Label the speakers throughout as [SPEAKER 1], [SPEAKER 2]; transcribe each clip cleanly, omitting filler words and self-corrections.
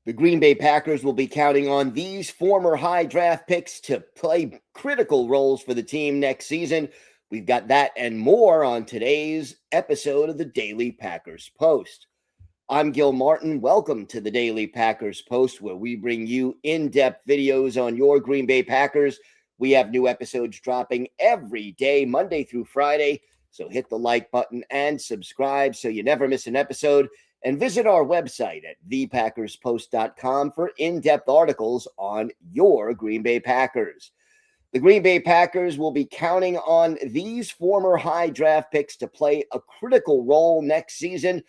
[SPEAKER 1] The Green Bay Packers will be counting on these former high draft picks to play critical roles for the team next season. We've got that and more on today's episode of the Daily Packers Post. I'm Gil Martin. Welcome to the Daily Packers Post, where we bring you in-depth videos on your Green Bay Packers. We have new episodes dropping every day, Monday through Friday. So hit the like button and subscribe so you never miss an episode. And visit our website at thepackerspost.com for in-depth articles on your Green Bay Packers. The Green Bay Packers will be counting on these former high draft picks to play a critical role next season.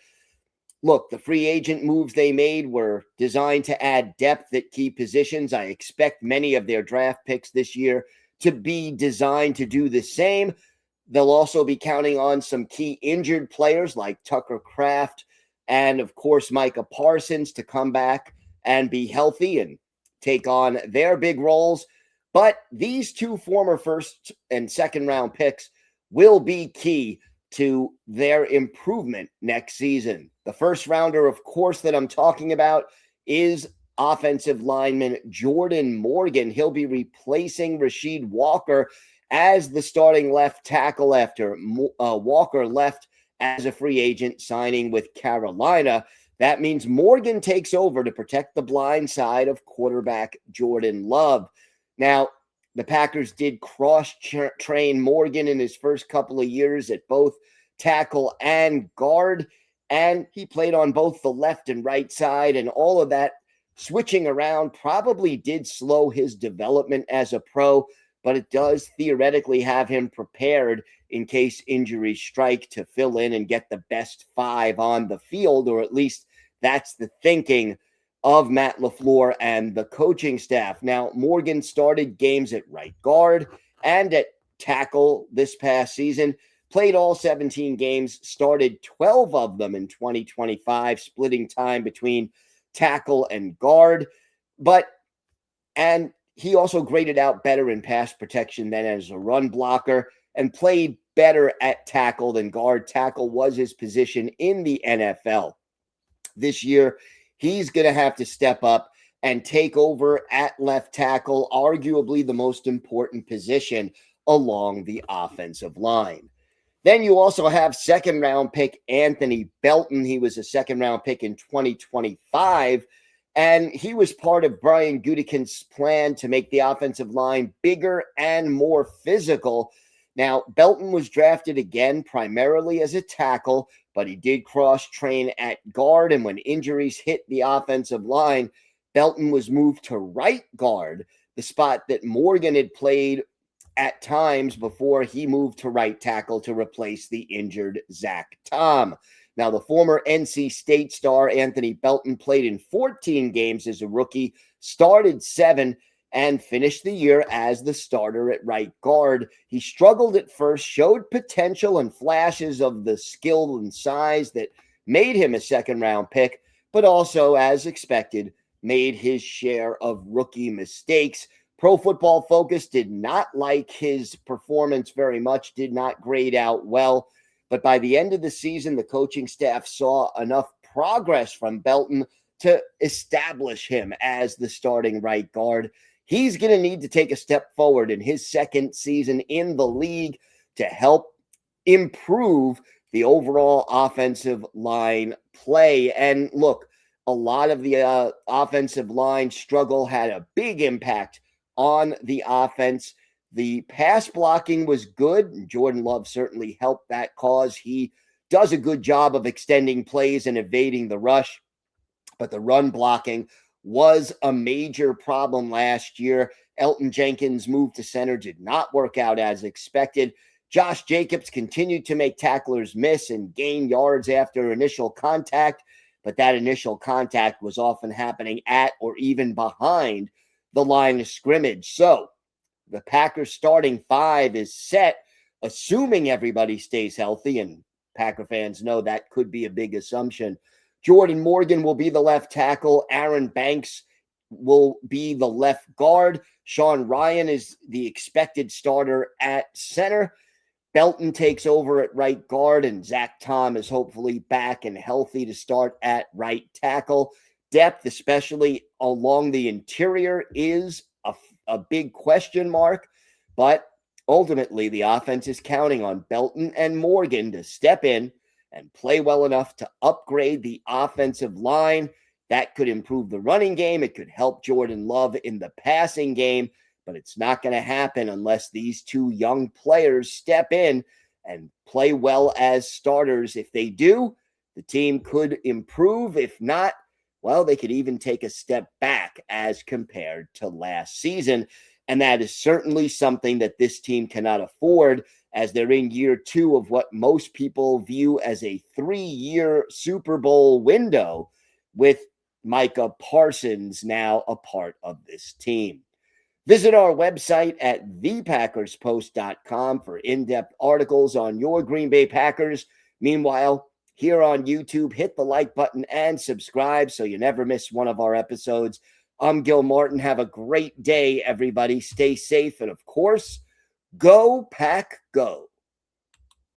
[SPEAKER 1] Look, the free agent moves they made were designed to add depth at key positions. I expect many of their draft picks this year to be designed to do the same. They'll also be counting on some key injured players like Tucker Kraft and, of course, Micah Parsons to come back and be healthy and take on their big roles. But these two former first and second round picks will be key to their improvement next season. The first rounder, of course, that I'm talking about is offensive lineman Jordan Morgan. He'll be replacing Rasheed Walker as the starting left tackle after Walker left as a free agent, signing with Carolina. That means Morgan takes over to protect the blind side of quarterback Jordan Love. Now, the Packers did cross-train Morgan in his first couple of years at both tackle and guard, and he played on both the left and right side, and all of that switching around probably did slow his development as a pro, but it does theoretically have him prepared in case injuries strike to fill in and get the best five on the field, or at least that's the thinking of Matt LaFleur and the coaching staff. Now, Morgan started games at right guard and at tackle this past season, played all 17 games, started 12 of them in 2025, splitting time between tackle and guard. And he also graded out better in pass protection than as a run blocker and played better at tackle than guard. Tackle was his position in the NFL. This year, he's going to have to step up and take over at left tackle, arguably the most important position along the offensive line. Then you also have second-round pick Anthony Belton. He was a second-round pick in 2025, and he was part of Brian Gutekunst's plan to make the offensive line bigger and more physical. Now, Belton was drafted again primarily as a tackle, but he did cross-train at guard, and when injuries hit the offensive line, Belton was moved to right guard, the spot that Morgan had played at times before he moved to right tackle to replace the injured Zach Tom. Now, the former NC State star Anthony Belton played in 14 games as a rookie, started 7, and finished the year as the starter at right guard. He struggled at first, showed potential and flashes of the skill and size that made him a second-round pick, but also, as expected, made his share of rookie mistakes. Pro Football Focus did not like his performance very much, did not grade out well. But by the end of the season, the coaching staff saw enough progress from Belton to establish him as the starting right guard. He's going to need to take a step forward in his second season in the league to help improve the overall offensive line play. And look, a lot of the offensive line struggle had a big impact on the offense. The pass blocking was good. Jordan Love certainly helped that cause. He does a good job of extending plays and evading the rush, but the run blocking was a major problem last year. Elton Jenkins' move to center did not work out as expected. Josh Jacobs continued to make tacklers miss and gain yards after initial contact, but that initial contact was often happening at or even behind the line of scrimmage. So the Packers starting 5 is set, assuming everybody stays healthy, and Packer fans know that could be a big assumption. Jordan Morgan will be the left tackle. Aaron Banks will be the left guard. Sean Ryan is the expected starter at center. Belton takes over at right guard, and Zach Tom is hopefully back and healthy to start at right tackle. depth, especially along the interior, is a big question mark. But ultimately, the offense is counting on Belton and Morgan to step in and play well enough to upgrade the offensive line. That could improve the running game. It could help Jordan Love in the passing game, but it's not going to happen unless these two young players step in and play well as starters. If they do, the team could improve. If not, well, they could even take a step back as compared to last season. And that is certainly something that this team cannot afford, as they're in year 2 of what most people view as a 3-year Super Bowl window, with Micah Parsons now a part of this team. Visit our website at thepackerspost.com for in-depth articles on your Green Bay Packers. Meanwhile, here on YouTube, hit the like button and subscribe so you never miss one of our episodes. I'm Gil Martin. Have a great day, everybody. Stay safe. And of course, go Pack Go.